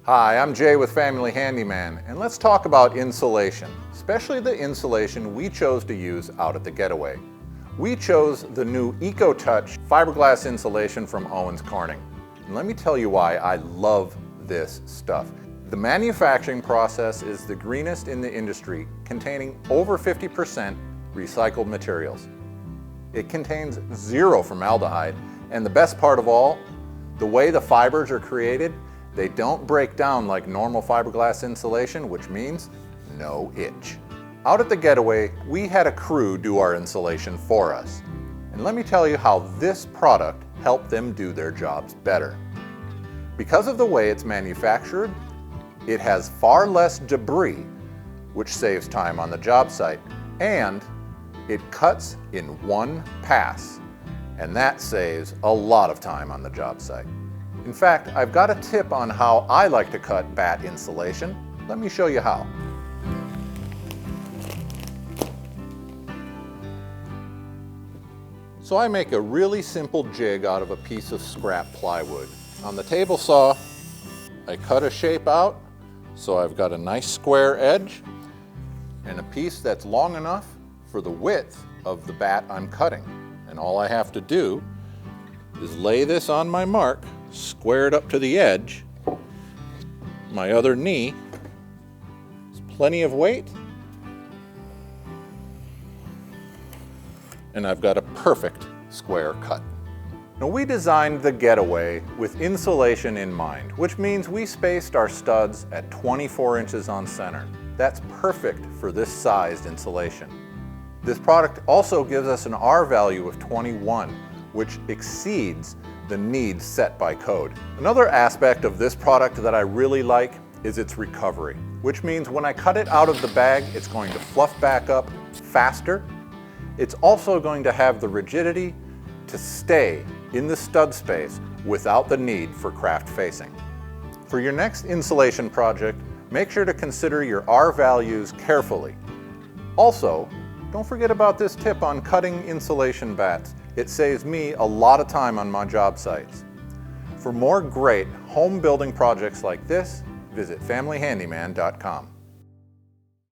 Hi, I'm Jay with Family Handyman, and let's talk about insulation, especially the insulation we chose to use out at the getaway. We chose the new EcoTouch fiberglass insulation from Owens Corning. And let me tell you why I love this stuff. The manufacturing process is the greenest in the industry, containing over 50% recycled materials. It contains zero formaldehyde, and the best part of all, the way the fibers are created, they don't break down like normal fiberglass insulation, which means no itch. Out at the getaway, we had a crew do our insulation for us. And let me tell you how this product helped them do their jobs better. Because of the way it's manufactured, it has far less debris, which saves time on the job site, and it cuts in one pass, and that saves a lot of time on the job site. In fact, I've got a tip on how I like to cut batt insulation. Let me show you how. So I make a really simple jig out of a piece of scrap plywood. On the table saw, I cut a shape out, so I've got a nice square edge and a piece that's long enough for the width of the batt I'm cutting. And all I have to do is lay this on my mark, squared up to the edge. My other knee is plenty of weight, and I've got a perfect square cut. Now, we designed the getaway with insulation in mind, which means we spaced our studs at 24 inches on center. That's perfect for this sized insulation. This product also gives us an R value of 21, which exceeds the needs set by code. Another aspect of this product that I really like is its recovery, which means when I cut it out of the bag, it's going to fluff back up faster. It's also going to have the rigidity to stay in the stud space without the need for craft facing. For your next insulation project, make sure to consider your R values carefully. Also, don't forget about this tip on cutting insulation batts. It saves me a lot of time on my job sites. For more great home building projects like this, visit familyhandyman.com.